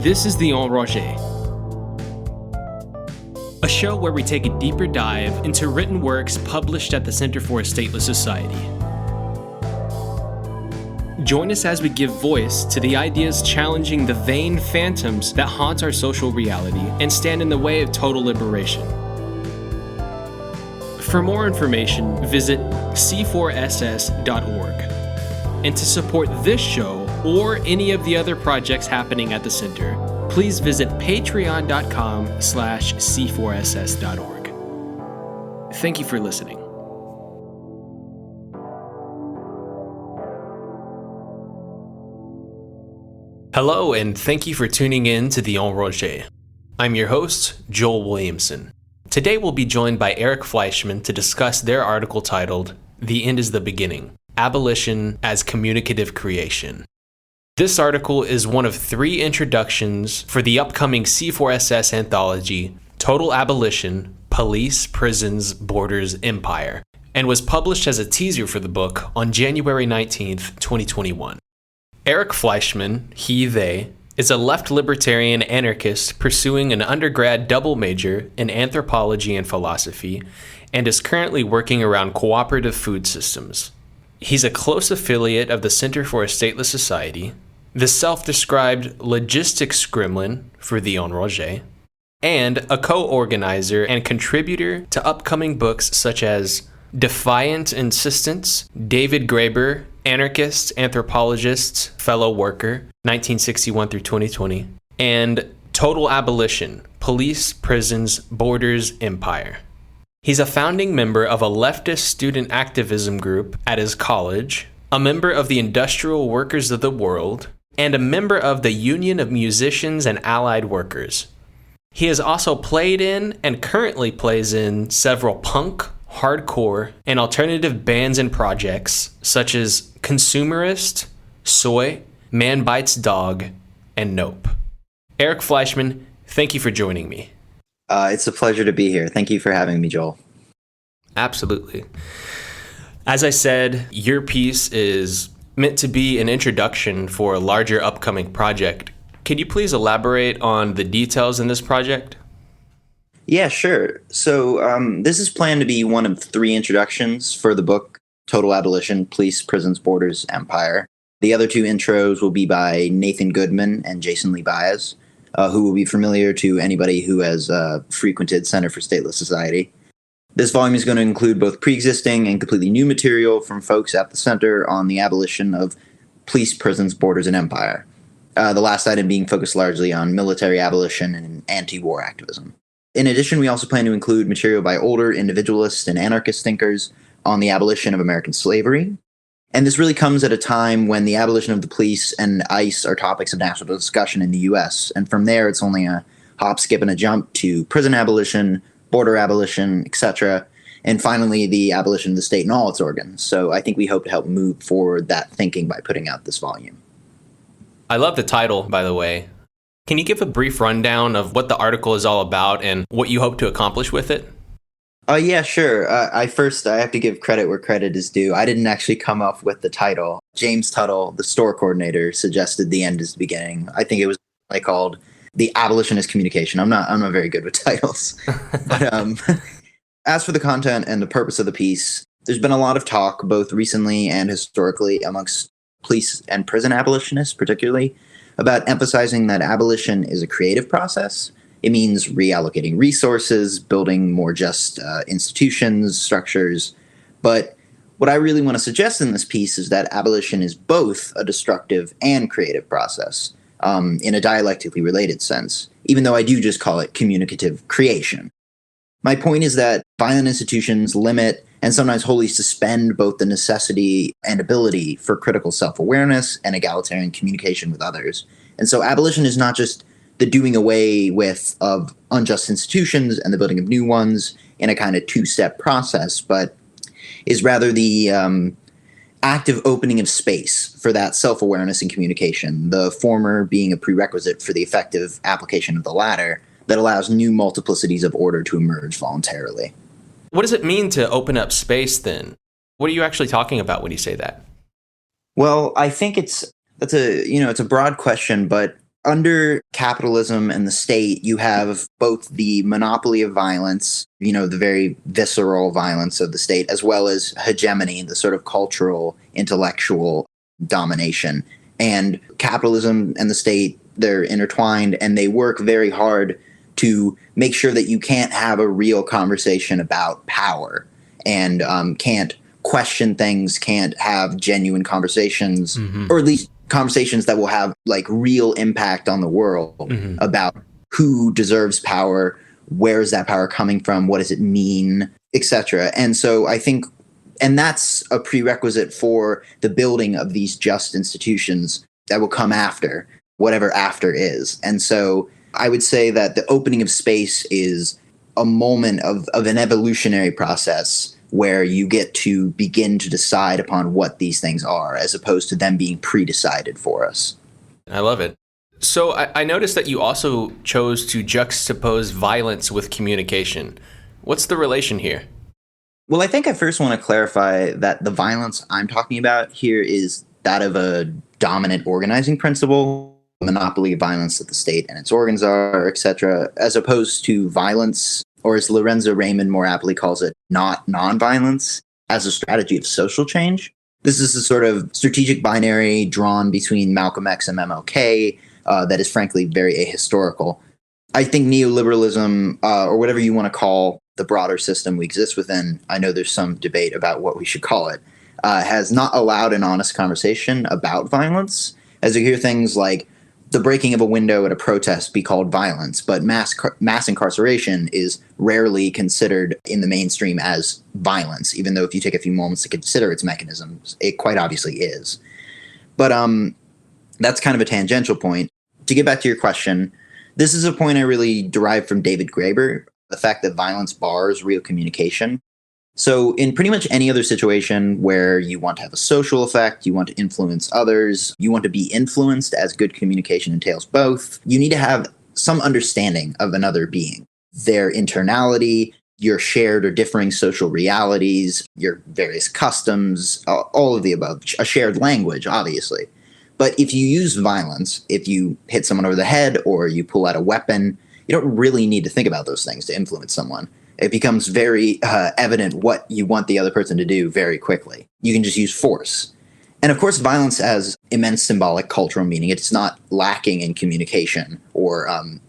This is the Enragés, a show where we take a deeper dive into written works published at the Center for a Stateless Society. Join us as we give voice to the ideas challenging the vain phantoms that haunt our social reality and stand in the way of total liberation. For more information, visit c4ss.org. And to support this show or any of the other projects happening at the Center, please visit patreon.com/c4ss.org. Thank you for listening. Hello, and thank you for tuning in to the Enragés. I'm your host, Joel Williamson. Today we'll be joined by Eric Fleischmann to discuss their article titled, "The End is the Beginning: Abolition as Communicative Creation." This article is one of 3 introductions for the upcoming C4SS anthology, Total Abolition, Police, Prisons, Borders, Empire, and was published as a teaser for the book on January 19th, 2021. Eric Fleischmann, they, is a left libertarian anarchist pursuing an undergrad double major in anthropology and philosophy, and is currently working around cooperative food systems. He's a close affiliate of the Center for a Stateless Society, the self-described logistics gremlin for the Enragés, and a co-organizer and contributor to upcoming books such as Defiant Insistence, David Graeber, Anarchist Anthropologist, Fellow Worker, 1961 through 2020, and Total Abolition, Police, Prisons, Borders, Empire. He's a founding member of a leftist student activism group at his college, a member of the Industrial Workers of the World, and a member of the Union of Musicians and Allied Workers. He has also played in and currently plays in several punk, hardcore, and alternative bands and projects such as Consumerist, Soy, Man Bites Dog, and Nope. Eric Fleischmann, thank you for joining me. It's a pleasure to be here. Thank you for having me, Joel. Absolutely. As I said, your piece is meant to be an introduction for a larger upcoming project. Can you please elaborate on the details in this project? Yeah, sure. So this is planned to be one of 3 introductions for the book, Total Abolition, Police, Prisons, Borders, Empire. The other 2 intros will be by Nathan Goodman and Jason Lee Baez, who will be familiar to anybody who has frequented Center for Stateless Society. This volume is going to include both pre-existing and completely new material from folks at the Center on the abolition of police, prisons, borders, and empire. The last item being focused largely on military abolition and anti-war activism. In addition, we also plan to include material by older individualist and anarchist thinkers on the abolition of American slavery. And this really comes at a time when the abolition of the police and ICE are topics of national discussion in the U.S. And from there, it's only a hop, skip, and a jump to prison abolition, border abolition, etc., and finally the abolition of the state and all its organs. So I think we hope to help move forward that thinking by putting out this volume. I love the title, by the way. Can you give a brief rundown of what the article is all about and what you hope to accomplish with it? Yeah, sure. I have to give credit where credit is due. I didn't actually come up with the title. James Tuttle, the store coordinator, suggested "The End is the Beginning." I think it was called "The Abolition is Communication." I'm not very good with titles. But as for the content and the purpose of the piece, there's been a lot of talk, both recently and historically, amongst police and prison abolitionists particularly, about emphasizing that abolition is a creative process. It means reallocating resources, building more just institutions, structures. But what I really want to suggest in this piece is that abolition is both a destructive and creative process in a dialectically related sense, even though I do just call it communicative creation. My point is that violent institutions limit and sometimes wholly suspend both the necessity and ability for critical self-awareness and egalitarian communication with others. And so abolition is not just the doing away with of unjust institutions and the building of new ones in a kind of 2-step process, but is rather the active opening of space for that self-awareness and communication, the former being a prerequisite for the effective application of the latter that allows new multiplicities of order to emerge voluntarily. What does it mean to open up space then? What are you actually talking about when you say that? Well, I think it's a broad question, but Under capitalism and the state, you have both the monopoly of violence, the very visceral violence of the state, as well as hegemony, the sort of cultural, intellectual domination. And capitalism and the state, they're intertwined, and they work very hard to make sure that you can't have a real conversation about power and can't question things, can't have genuine conversations, or at least conversations that will have like real impact on the world about who deserves power, where is that power coming from, what does it mean, etc. And so I think, and that's a prerequisite for the building of these just institutions that will come after, whatever after is. And so I would say that the opening of space is a moment of an evolutionary process where you get to begin to decide upon what these things are, as opposed to them being pre-decided for us. I love it. So I noticed that you also chose to juxtapose violence with communication. What's the relation here? Well, I think I first want to clarify that the violence I'm talking about here is that of a dominant organizing principle, monopoly of violence that the state and its organs are, etc., as opposed to violence, or as Lorenzo Raymond more aptly calls it, not nonviolence, as a strategy of social change. This is a sort of strategic binary drawn between Malcolm X and MLK that is frankly very ahistorical. I think neoliberalism, or whatever you want to call the broader system we exist within, I know there's some debate about what we should call it, has not allowed an honest conversation about violence, as you hear things like the breaking of a window at a protest be called violence, but mass incarceration is rarely considered in the mainstream as violence, even though if you take a few moments to consider its mechanisms, it quite obviously is. But that's kind of a tangential point. To get back to your question, this is a point I really derived from David Graeber, the fact that violence bars real communication. So in pretty much any other situation where you want to have a social effect, you want to influence others, you want to be influenced, as good communication entails both, you need to have some understanding of another being, their internality, your shared or differing social realities, your various customs, all of the above, a shared language, obviously. But if you use violence, if you hit someone over the head or you pull out a weapon, you don't really need to think about those things to influence someone. It becomes very evident what you want the other person to do very quickly. You can just use force. And of course, violence has immense symbolic cultural meaning. It's not lacking in communication or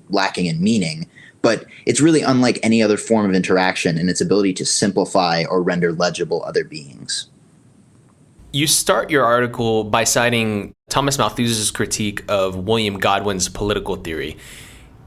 lacking in meaning, but it's really unlike any other form of interaction in its ability to simplify or render legible other beings. You start your article by citing Thomas Malthus's critique of William Godwin's political theory.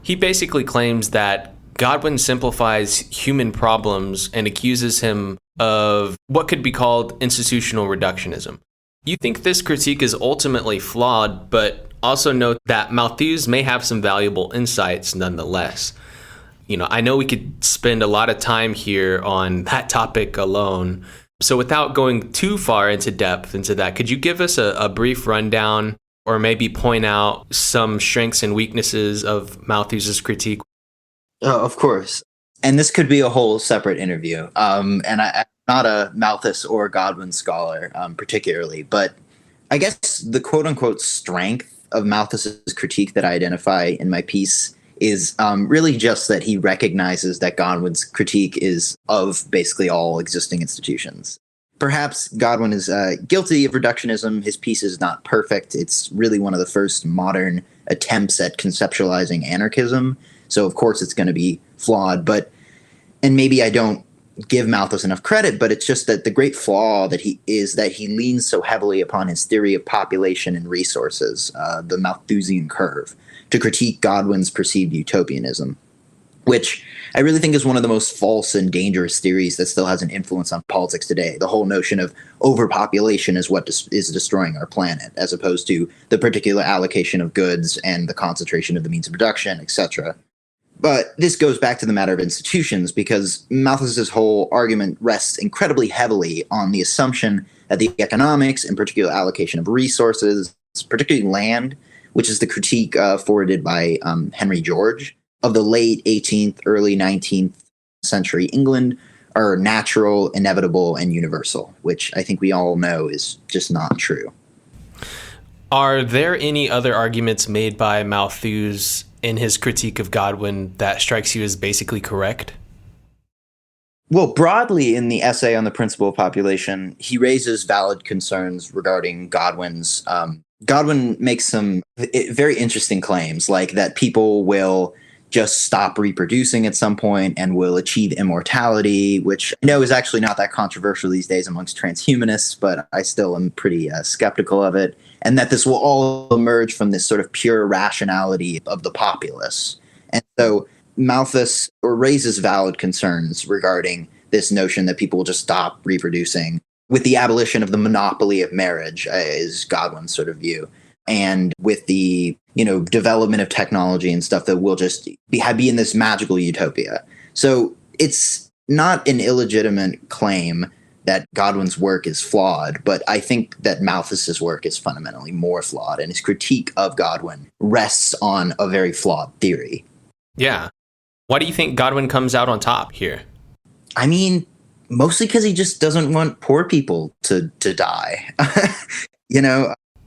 He basically claims that Godwin simplifies human problems and accuses him of what could be called institutional reductionism. You think this critique is ultimately flawed, but also note that Malthus may have some valuable insights nonetheless. I know we could spend a lot of time here on that topic alone. So without going too far into depth into that, could you give us a brief rundown or maybe point out some strengths and weaknesses of Malthus's critique? Oh, of course. And this could be a whole separate interview. And I'm not a Malthus or Godwin scholar particularly, but I guess the quote-unquote strength of Malthus's critique that I identify in my piece is really just that he recognizes that Godwin's critique is of basically all existing institutions. Perhaps Godwin is guilty of reductionism. His piece is not perfect. It's really one of the first modern attempts at conceptualizing anarchism. So, of course, it's going to be flawed. And maybe I don't give Malthus enough credit, but it's just that the great flaw that he leans so heavily upon his theory of population and resources, the Malthusian curve, to critique Godwin's perceived utopianism, which I really think is one of the most false and dangerous theories that still has an influence on politics today. The whole notion of overpopulation is what is destroying our planet, as opposed to the particular allocation of goods and the concentration of the means of production, etc. But this goes back to the matter of institutions, because Malthus's whole argument rests incredibly heavily on the assumption that the economics, in particular allocation of resources, particularly land, which is the critique forwarded by Henry George, of the late 18th, early 19th century England, are natural, inevitable, and universal, which I think we all know is just not true. Are there any other arguments made by Malthus in his critique of Godwin that strikes you as basically correct? Well, broadly in the essay on the principle of population, he raises valid concerns regarding Godwin's. Godwin makes some very interesting claims, like that people will just stop reproducing at some point and will achieve immortality, which I know is actually not that controversial these days amongst transhumanists, but I still am pretty skeptical of it. And that this will all emerge from this sort of pure rationality of the populace. And so Malthus raises valid concerns regarding this notion that people will just stop reproducing with the abolition of the monopoly of marriage, is Godwin's sort of view. And with the, development of technology and stuff that will just be in this magical utopia. So it's not an illegitimate claim that Godwin's work is flawed, but I think that Malthus's work is fundamentally more flawed, and his critique of Godwin rests on a very flawed theory. Yeah. Why do you think Godwin comes out on top here? I mean, mostly because he just doesn't want poor people to die,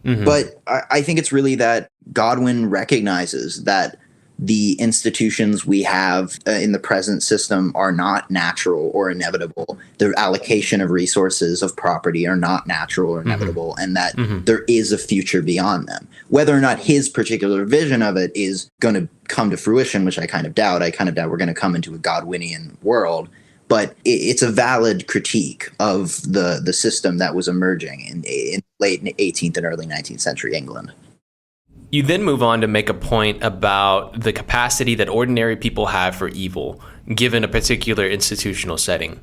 Mm-hmm. But I think it's really that Godwin recognizes that the institutions we have in the present system are not natural or inevitable. The allocation of resources of property are not natural or inevitable, and that there is a future beyond them. Whether or not his particular vision of it is going to come to fruition, which I kind of doubt. I kind of doubt we're going to come into a Godwinian world. But it's a valid critique of the system that was emerging in late 18th and early 19th century England. You then move on to make a point about the capacity that ordinary people have for evil, given a particular institutional setting.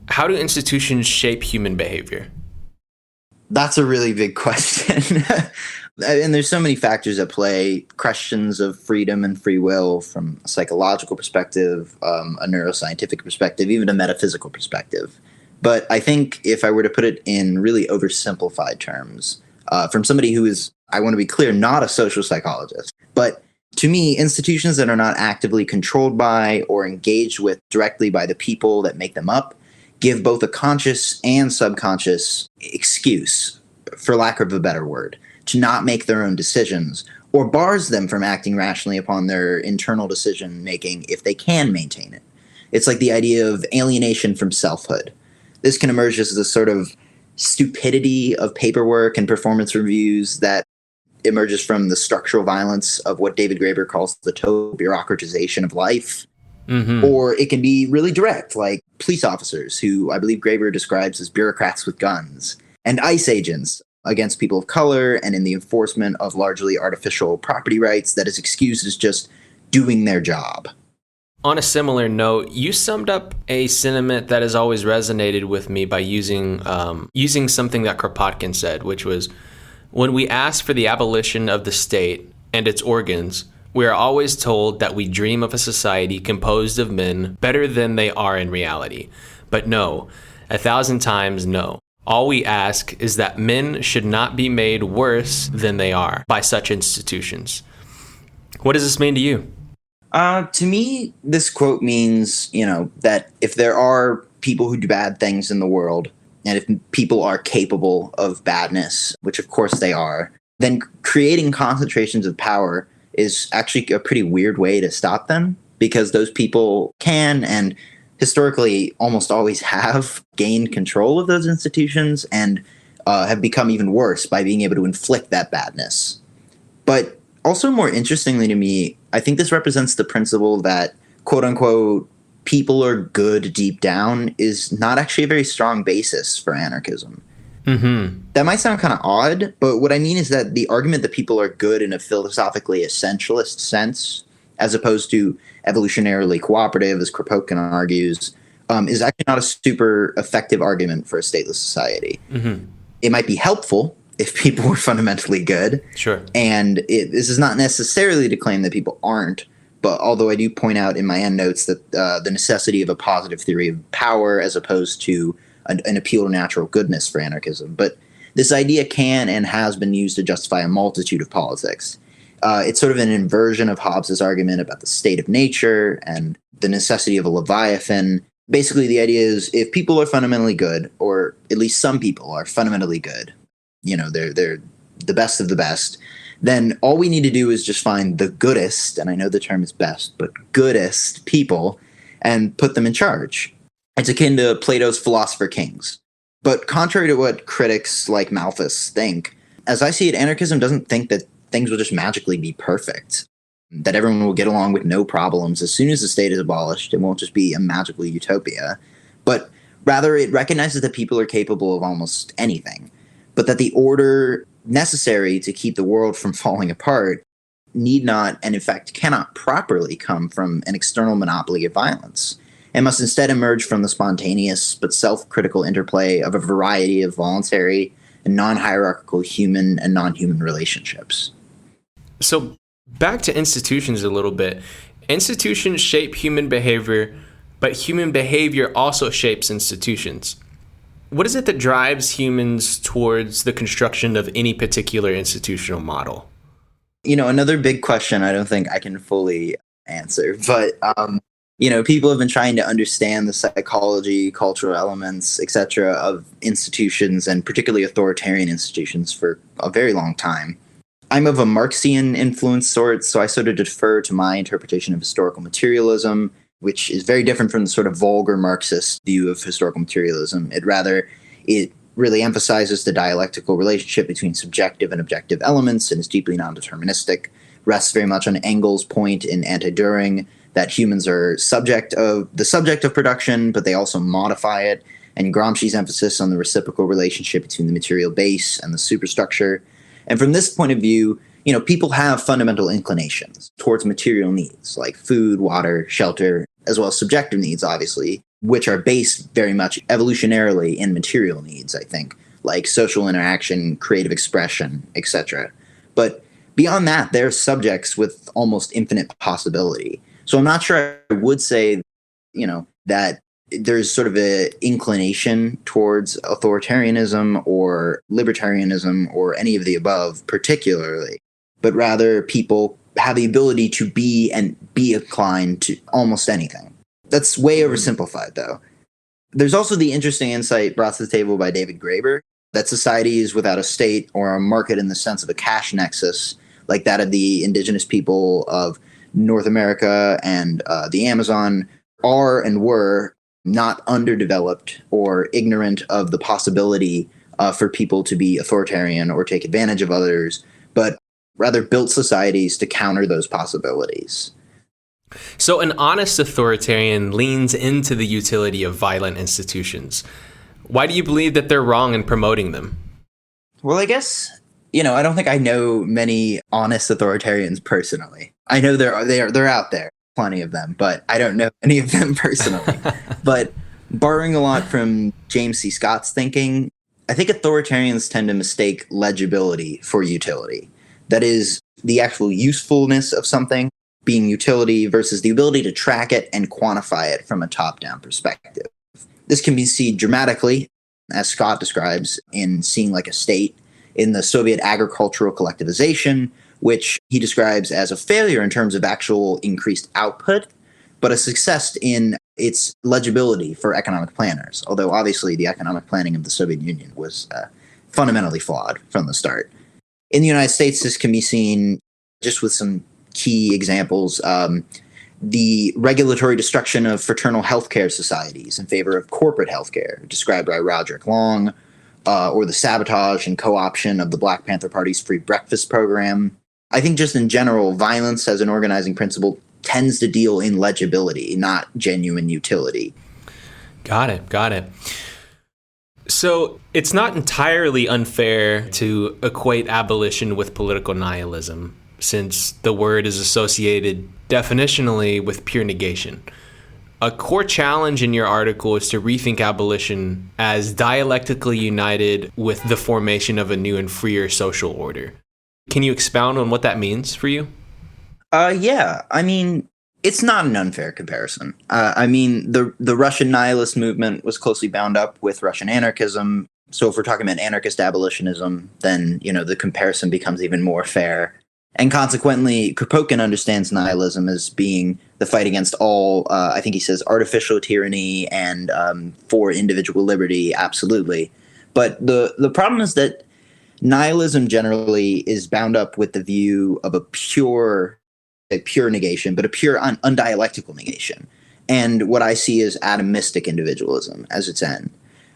How do institutions shape human behavior? That's a really big question. And there's so many factors at play, questions of freedom and free will from a psychological perspective, a neuroscientific perspective, even a metaphysical perspective. But I think if I were to put it in really oversimplified terms, from somebody who is, I want to be clear, not a social psychologist, but to me, institutions that are not actively controlled by or engaged with directly by the people that make them up give both a conscious and subconscious excuse, for lack of a better word, to not make their own decisions, or bars them from acting rationally upon their internal decision-making if they can maintain it. It's like the idea of alienation from selfhood. This can emerge as a sort of stupidity of paperwork and performance reviews that emerges from the structural violence of what David Graeber calls the total bureaucratization of life. Or it can be really direct, like police officers, who I believe Graeber describes as bureaucrats with guns, and ICE agents against people of color and in the enforcement of largely artificial property rights that is excused as just doing their job. On a similar note, you summed up a sentiment that has always resonated with me by using something that Kropotkin said, which was, when we ask for the abolition of the state and its organs, we are always told that we dream of a society composed of men better than they are in reality. But no, 1,000 times no. All we ask is that men should not be made worse than they are by such institutions. What does this mean to you? To me, this quote means, that if there are people who do bad things in the world, and if people are capable of badness, which of course they are, then creating concentrations of power is actually a pretty weird way to stop them, because those people can and historically almost always have gained control of those institutions and have become even worse by being able to inflict that badness. But also more interestingly to me, I think this represents the principle that, quote unquote, people are good deep down is not actually a very strong basis for anarchism. That might sound kind of odd, but what I mean is that the argument that people are good in a philosophically essentialist sense, as opposed to evolutionarily cooperative, as Kropotkin argues, is actually not a super effective argument for a stateless society. It might be helpful if people were fundamentally good. Sure. And this is not necessarily to claim that people aren't, but although I do point out in my endnotes that the necessity of a positive theory of power as opposed to an appeal to natural goodness for anarchism. But this idea can and has been used to justify a multitude of politics. It's sort of an inversion of Hobbes's argument about the state of nature and the necessity of a leviathan. Basically, the idea is if people are fundamentally good, or at least some people are fundamentally good, they're the best of the best, then all we need to do is just find the goodest, and I know the term is best, but goodest people, and put them in charge. It's akin to Plato's philosopher kings. But contrary to what critics like Malthus think, as I see it, anarchism doesn't think that things will just magically be perfect, that everyone will get along with no problems as soon as the state is abolished. It won't just be a magical utopia, but rather it recognizes that people are capable of almost anything, but that the order necessary to keep the world from falling apart need not, and in fact cannot properly come from an external monopoly of violence, and must instead emerge from the spontaneous but self-critical interplay of a variety of voluntary and non-hierarchical human and non-human relationships. So back to institutions a little bit. Institutions shape human behavior, but human behavior also shapes institutions. What is it that drives humans towards the construction of any particular institutional model? Another big question I don't think I can fully answer, but, people have been trying to understand the psychology, cultural elements, etc. of institutions, and particularly authoritarian institutions, for a very long time. I'm of a Marxian influence sort, so I sort of defer to my interpretation of historical materialism, which is very different from the sort of vulgar Marxist view of historical materialism. It really emphasizes the dialectical relationship between subjective and objective elements and is deeply non-deterministic, rests very much on Engels' point in Anti-Düring that humans are the subject of production, but they also modify it, and Gramsci's emphasis on the reciprocal relationship between the material base and the superstructure. And from this point of view, people have fundamental inclinations towards material needs like food, water, shelter, as well as subjective needs, obviously, which are based very much evolutionarily in material needs, I think, like social interaction, creative expression, etc. But beyond that, they're subjects with almost infinite possibility. So I'm not sure I would say, that there's sort of an inclination towards authoritarianism or libertarianism or any of the above particularly, but rather people have the ability to be inclined to almost anything. That's way oversimplified, though. There's also the interesting insight brought to the table by David Graeber that societies without a state or a market in the sense of a cash nexus, like that of the indigenous people of North America and the Amazon, are and were not underdeveloped or ignorant of the possibility for people to be authoritarian or take advantage of others, but rather built societies to counter those possibilities. So an honest authoritarian leans into the utility of violent institutions. Why do you believe that they're wrong in promoting them? Well, I guess, I don't think I know many honest authoritarians personally. I know they're out there, plenty of them, but I don't know any of them personally. But borrowing a lot from James C. Scott's thinking, I think authoritarians tend to mistake legibility for utility. That is, the actual usefulness of something being utility versus the ability to track it and quantify it from a top-down perspective. This can be seen dramatically, as Scott describes, in seeing like a state in the Soviet agricultural collectivization, which he describes as a failure in terms of actual increased output, but a success in its legibility for economic planners, although obviously the economic planning of the Soviet Union was fundamentally flawed from the start. In the United States, this can be seen just with some key examples. The regulatory destruction of fraternal healthcare societies in favor of corporate healthcare, described by Roderick Long, or the sabotage and co-option of the Black Panther Party's free breakfast program. I think just in general, violence as an organizing principle tends to deal in legibility, not genuine utility. Got it. So it's not entirely unfair to equate abolition with political nihilism, since the word is associated definitionally with pure negation. A core challenge in your article is to rethink abolition as dialectically united with the formation of a new and freer social order. Can you expound on what that means for you? Yeah. I mean, it's not an unfair comparison. The Russian nihilist movement was closely bound up with Russian anarchism. So if we're talking about anarchist abolitionism, then, the comparison becomes even more fair. And consequently, Kropotkin understands nihilism as being the fight against all, I think he says, artificial tyranny and for individual liberty, absolutely. But the problem is that nihilism generally is bound up with the view of a pure negation, but a pure undialectical negation. And what I see is atomistic individualism as its end.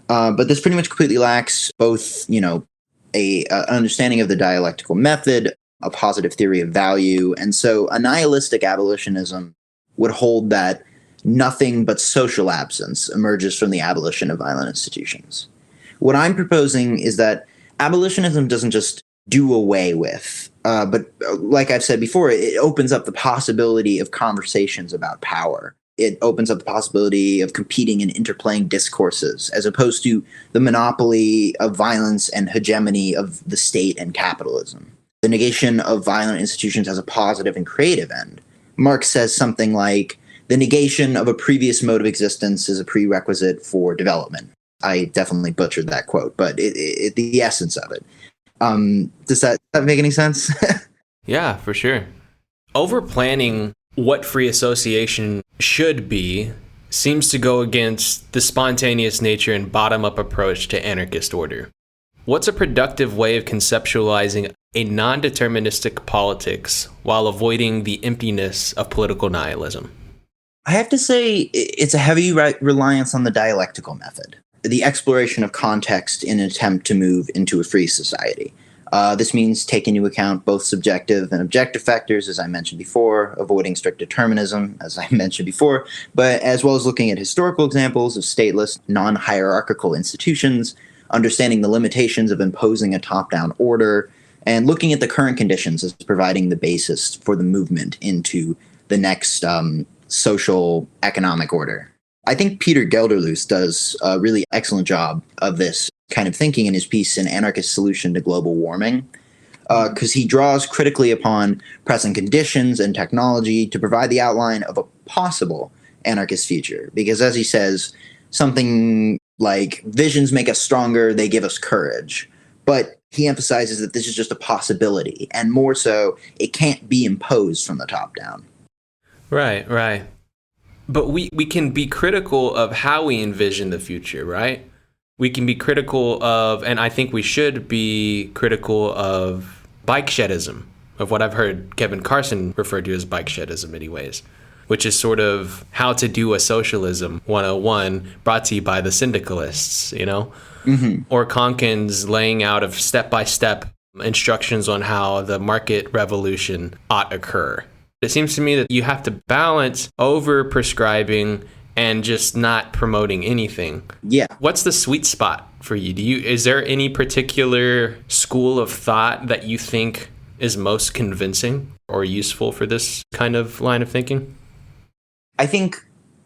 But this pretty much completely lacks both, a understanding of the dialectical method, a positive theory of value. And so a nihilistic abolitionism would hold that nothing but social absence emerges from the abolition of violent institutions. What I'm proposing is that abolitionism doesn't just do away with, but like I've said before, it opens up the possibility of conversations about power. It opens up the possibility of competing and interplaying discourses, as opposed to the monopoly of violence and hegemony of the state and capitalism. The negation of violent institutions has a positive and creative end. Marx says something like, the negation of a previous mode of existence is a prerequisite for development. I definitely butchered that quote, but the essence of it. Does that make any sense? Yeah, for sure. Over-planning what free association should be seems to go against the spontaneous nature and bottom-up approach to anarchist order. What's a productive way of conceptualizing a non-deterministic politics while avoiding the emptiness of political nihilism? I have to say it's a heavy reliance on the dialectical method, the exploration of context in an attempt to move into a free society. This means taking into account both subjective and objective factors, as I mentioned before, avoiding strict determinism, as I mentioned before, but as well as looking at historical examples of stateless, non-hierarchical institutions, understanding the limitations of imposing a top-down order, and looking at the current conditions as providing the basis for the movement into the next social economic order. I think Peter Gelderloos does a really excellent job of this kind of thinking in his piece, An Anarchist Solution to Global Warming, because he draws critically upon present conditions and technology to provide the outline of a possible anarchist future. Because as he says, something like visions make us stronger, they give us courage. But he emphasizes that this is just a possibility, and more so, it can't be imposed from the top down. Right. But we can be critical of how we envision the future, right? We can be critical of, and I think we should be critical of bike shedism, of what I've heard Kevin Carson refer to as bike shedism anyways, which is sort of how to do a socialism 101 brought to you by the syndicalists, Or Konkin's laying out of step-by-step instructions on how the market revolution ought occur. It seems to me that you have to balance over-prescribing and just not promoting anything. Yeah. What's the sweet spot for you? Is there any particular school of thought that you think is most convincing or useful for this kind of line of thinking? I think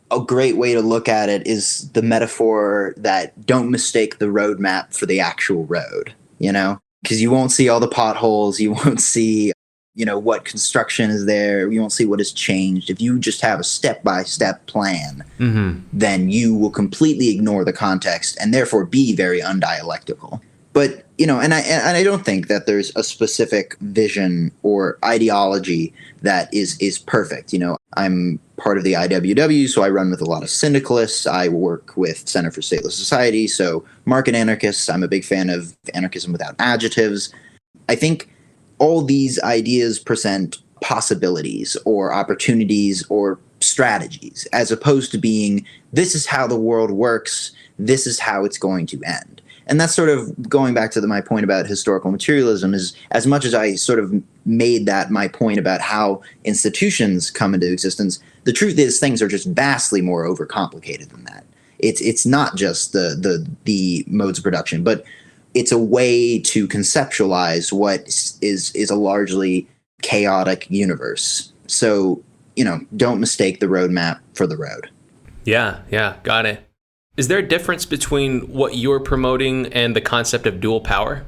a great way to look at it is the metaphor that don't mistake the roadmap for the actual road, Because you won't see all the potholes, you won't see what construction is there. You won't see what has changed. If you just have a step-by-step plan, then you will completely ignore the context and therefore be very undialectical. But, and I don't think that there's a specific vision or ideology that is perfect. I'm part of the IWW, so I run with a lot of syndicalists. I work with Center for Stateless Society, so market anarchists. I'm a big fan of anarchism without adjectives. I think all these ideas present possibilities or opportunities or strategies, as opposed to being, this is how the world works, this is how it's going to end. And that's sort of going back to my point about historical materialism, is as much as I sort of made that my point about how institutions come into existence, the truth is things are just vastly more overcomplicated than that. It's not just the modes of production, but it's a way to conceptualize what is a largely chaotic universe. So, don't mistake the roadmap for the road. Yeah, got it. Is there a difference between what you're promoting and the concept of dual power?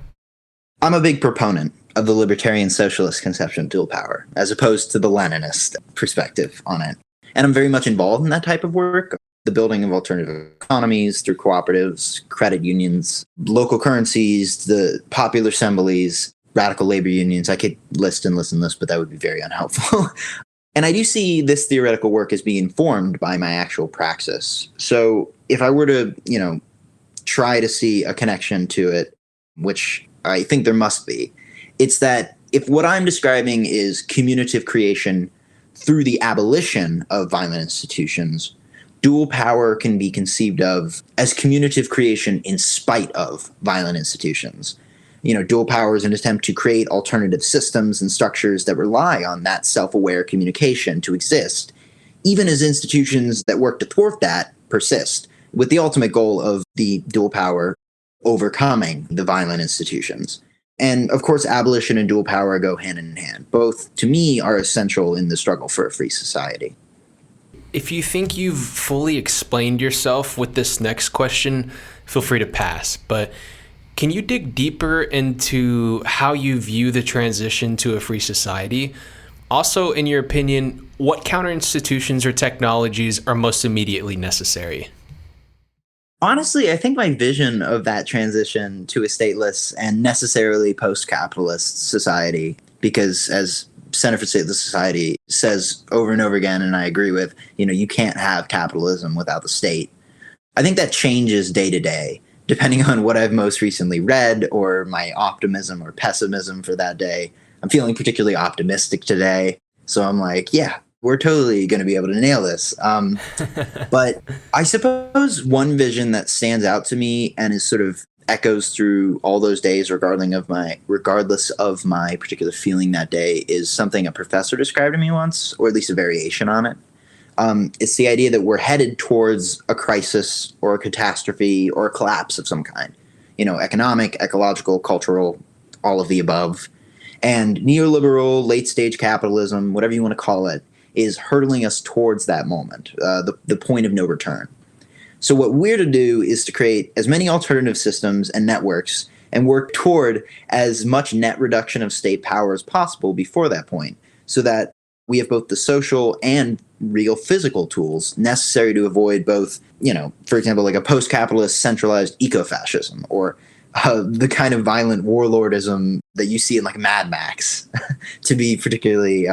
I'm a big proponent of the libertarian socialist conception of dual power, as opposed to the Leninist perspective on it. And I'm very much involved in that type of work. The building of alternative economies through cooperatives, credit unions, local currencies, the popular assemblies, radical labor unions. I could list, but that would be very unhelpful. And I do see this theoretical work as being informed by my actual praxis. So if I were to, try to see a connection to it, which I think there must be. It's that if what I'm describing is communicative creation through the abolition of violent institutions, dual power can be conceived of as communicative creation in spite of violent institutions. Dual power is an attempt to create alternative systems and structures that rely on that self-aware communication to exist, even as institutions that work to thwart that persist, with the ultimate goal of the dual power overcoming the violent institutions. And of course, abolition and dual power go hand in hand. Both, to me, are essential in the struggle for a free society. If you think you've fully explained yourself with this next question, feel free to pass. But can you dig deeper into how you view the transition to a free society? Also, in your opinion, what counter-institutions or technologies are most immediately necessary? Honestly, I think my vision of that transition to a stateless and necessarily post-capitalist society, because as Center for Stateless Society says over and over again, and I agree with, you can't have capitalism without the state. I think that changes day to day, depending on what I've most recently read or my optimism or pessimism for that day. I'm feeling particularly optimistic today. So I'm like, yeah, we're totally going to be able to nail this. But I suppose one vision that stands out to me and is sort of echoes through all those days, regardless of my particular feeling that day, is something a professor described to me once, or at least a variation on it. It's the idea that we're headed towards a crisis or a catastrophe or a collapse of some kind. Economic, ecological, cultural, all of the above. And neoliberal, late-stage capitalism, whatever you want to call it, is hurtling us towards that moment, the point of no return. So what we're to do is to create as many alternative systems and networks and work toward as much net reduction of state power as possible before that point, so that we have both the social and real physical tools necessary to avoid both, for example, like a post-capitalist centralized eco-fascism or the kind of violent warlordism that you see in like Mad Max, to be particularly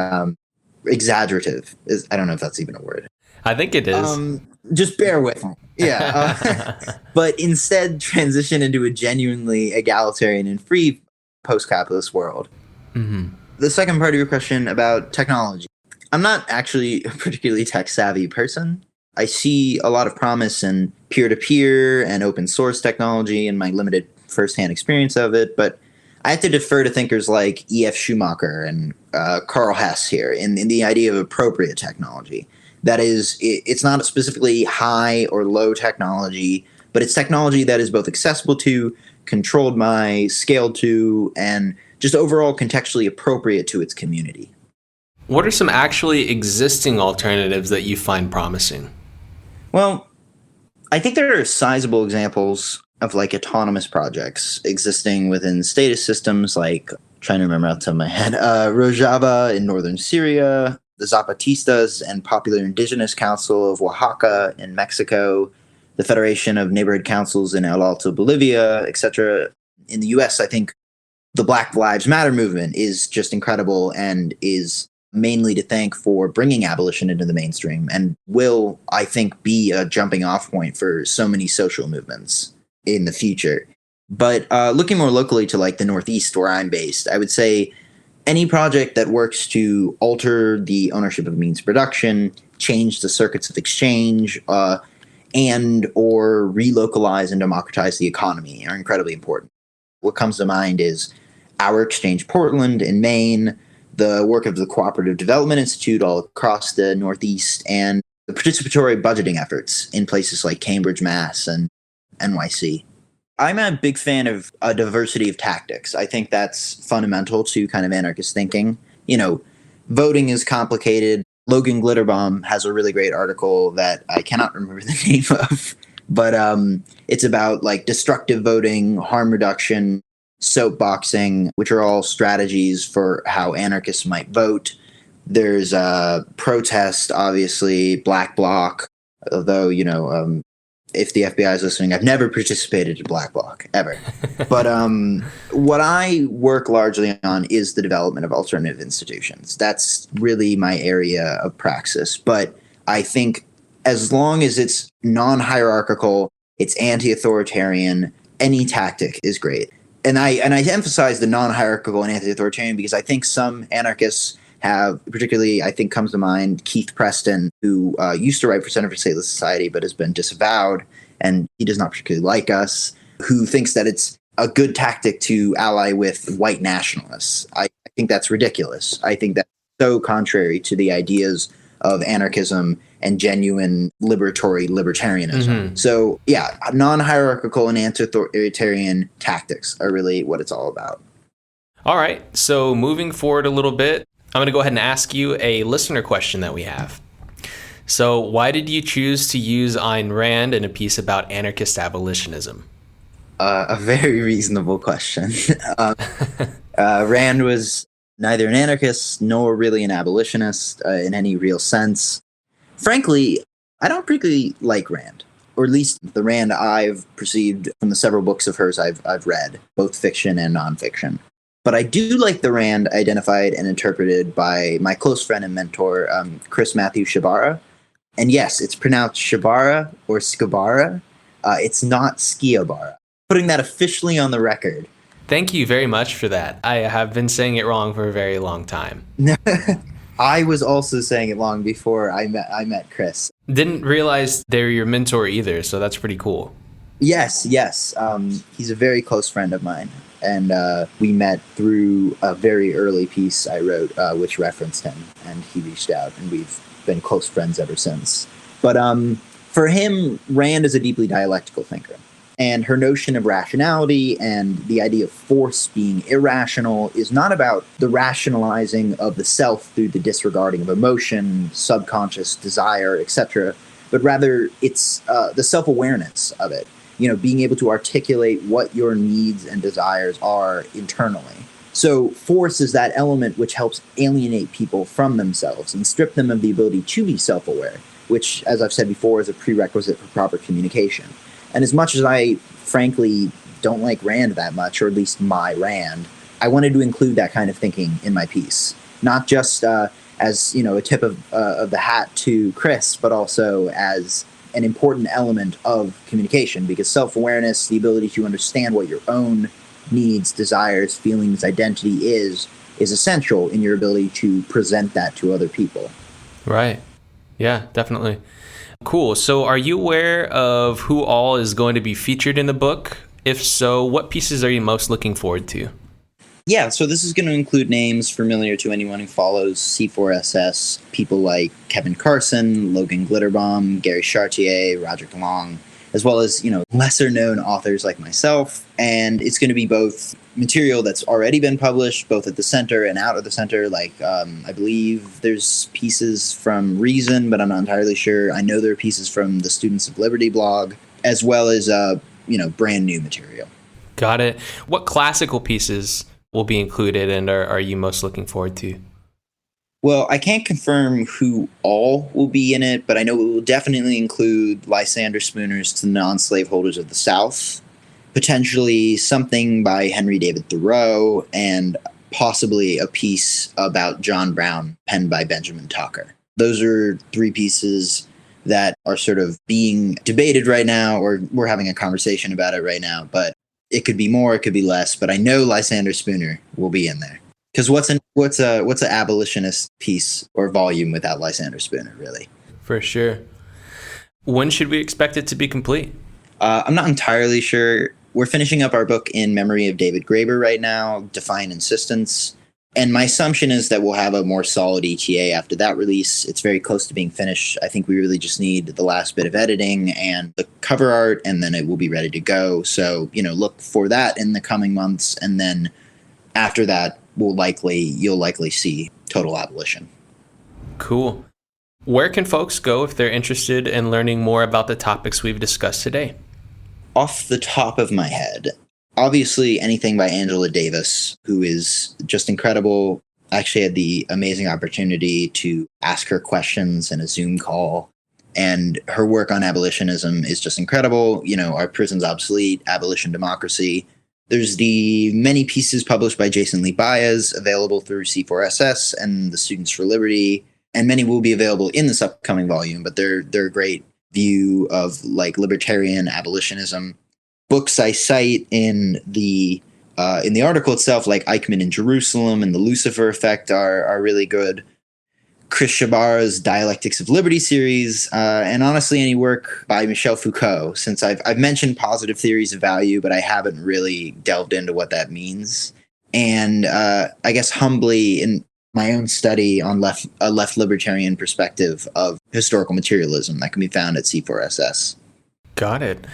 exaggerative. I don't know if that's even a word. I think it is. Just bear with me. Yeah. But instead transition into a genuinely egalitarian and free post-capitalist world. Mm-hmm. The second part of your question about technology. I'm not actually a particularly tech-savvy person. I see a lot of promise in peer-to-peer and open source technology in my limited firsthand experience of it, but I have to defer to thinkers like E.F. Schumacher and Carl Hess here in the idea of appropriate technology. That is, it's not specifically high or low technology, but it's technology that is both accessible to, controlled by, scaled to, and just overall contextually appropriate to its community. What are some actually existing alternatives that you find promising? Well, I think there are sizable examples of like autonomous projects existing within statist systems, like, trying to remember off the top of my head, Rojava in northern Syria, the Zapatistas and Popular Indigenous Council of Oaxaca in Mexico, the Federation of Neighborhood Councils in El Alto, Bolivia, etc. In the U.S., I think the Black Lives Matter movement is just incredible and is mainly to thank for bringing abolition into the mainstream and will, I think, be a jumping off point for so many social movements in the future. But looking more locally to like the Northeast where I'm based, I would say any project that works to alter the ownership of means of production, change the circuits of exchange, and or relocalize and democratize the economy are incredibly important. What comes to mind is Our Exchange Portland in Maine, the work of the Cooperative Development Institute all across the Northeast, and the participatory budgeting efforts in places like Cambridge, Mass, and NYC. I'm a big fan of a diversity of tactics. I think that's fundamental to kind of anarchist thinking. Voting is complicated. Logan Glitterbaum has a really great article that I cannot remember the name of, but it's about like destructive voting, harm reduction, soapboxing, which are all strategies for how anarchists might vote. There's protest, obviously, Black Bloc, although, if the FBI is listening, I've never participated in Black Bloc, ever. But what I work largely on is the development of alternative institutions. That's really my area of praxis. But I think as long as it's non-hierarchical, it's anti-authoritarian, any tactic is great. And I emphasize the non-hierarchical and anti-authoritarian because I think some anarchists have, particularly I think comes to mind Keith Preston, who used to write for Center for Stateless Society but has been disavowed, and he does not particularly like us, who thinks that it's a good tactic to ally with white nationalists. I think that's ridiculous. I think that's so contrary to the ideas of anarchism and genuine liberatory libertarianism. Mm-hmm. So, yeah, non-hierarchical and anti-authoritarian tactics are really what it's all about. All right. So moving forward a little bit, I'm going to go ahead and ask you a listener question that we have. So why did you choose to use Ayn Rand in a piece about anarchist abolitionism? A very reasonable question. Rand was neither an anarchist nor really an abolitionist in any real sense. Frankly, I don't particularly like Rand, or at least the Rand I've perceived from the several books of hers I've read, both fiction and nonfiction. But I do like the Rand identified and interpreted by my close friend and mentor, Chris Matthew Scibarra. And yes, it's pronounced Scibarra or Scibarra. It's not Scibarra. Putting that officially on the record. Thank you very much for that. I have been saying it wrong for a very long time. I was also saying it long before I met Chris. Didn't realize they're your mentor either, so that's pretty cool. Yes. He's a very close friend of mine. And we met through a very early piece I wrote, which referenced him. And he reached out, and we've been close friends ever since. But for him, Rand is a deeply dialectical thinker. And her notion of rationality and the idea of force being irrational is not about the rationalizing of the self through the disregarding of emotion, subconscious desire, etc., but rather it's the self-awareness of it. You know, being able to articulate what your needs and desires are internally. So force is that element which helps alienate people from themselves and strip them of the ability to be self-aware, which, as I've said before, is a prerequisite for proper communication. And as much as I, frankly, don't like Rand that much, or at least my Rand, I wanted to include that kind of thinking in my piece. Not just as, you know, a tip of the hat to Chris, but also as an important element of communication, because self-awareness, the ability to understand what your own needs, desires, feelings, identity is essential in your ability to present that to other people. Right. Yeah, definitely. Cool. So are you aware of who all is going to be featured in the book? If so, what pieces are you most looking forward to? Yeah, so this is going to include names familiar to anyone who follows C4SS, people like Kevin Carson, Logan Glitterbaum, Gary Chartier, Roderick Long, as well as, you know, lesser-known authors like myself. And it's going to be both material that's already been published, both at the center and out of the center. Like, I believe there's pieces from Reason, but I'm not entirely sure. I know there are pieces from the Students of Liberty blog, as well as, brand new material. Got it. What classical pieces will be included, and are you most looking forward to? Well, I can't confirm who all will be in it, but I know it will definitely include Lysander Spooner's To the Non-Slaveholders of the South, potentially something by Henry David Thoreau, and possibly a piece about John Brown penned by Benjamin Tucker. Those are three pieces that are sort of being debated right now, or we're having a conversation about it right now, but it could be more, it could be less, but I know Lysander Spooner will be in there. Because what's an abolitionist piece or volume without Lysander Spooner, really? For sure. When should we expect it to be complete? I'm not entirely sure. We're finishing up our book in memory of David Graeber right now, Defiant Insistence. And my assumption is that we'll have a more solid ETA after that release. It's very close to being finished. I think we really just need the last bit of editing and the cover art, and then it will be ready to go. So, look for that in the coming months. And then after that, you'll likely see Total Abolition. Cool. Where can folks go if they're interested in learning more about the topics we've discussed today? Off the top of my head, obviously anything by Angela Davis, who is just incredible. I actually had the amazing opportunity to ask her questions in a Zoom call, and her work on abolitionism is just incredible. Are prisons obsolete? Abolition Democracy. There's the many pieces published by Jason Lee Baez, available through C4SS and the Students for Liberty, and many will be available in this upcoming volume, but they're a great view of libertarian abolitionism. Books I cite in the in the article itself, like Eichmann in Jerusalem and the Lucifer Effect are really good. Chris Shabara's Dialectics of Liberty series, and honestly any work by Michel Foucault, since I've mentioned positive theories of value, but I haven't really delved into what that means. And I guess humbly, in my own study on a left libertarian perspective of historical materialism that can be found at C4SS. Got it.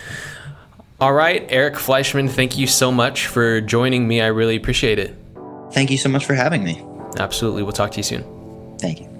All right, Eric Fleischmann, thank you so much for joining me. I really appreciate it. Thank you so much for having me. Absolutely. We'll talk to you soon. Thank you.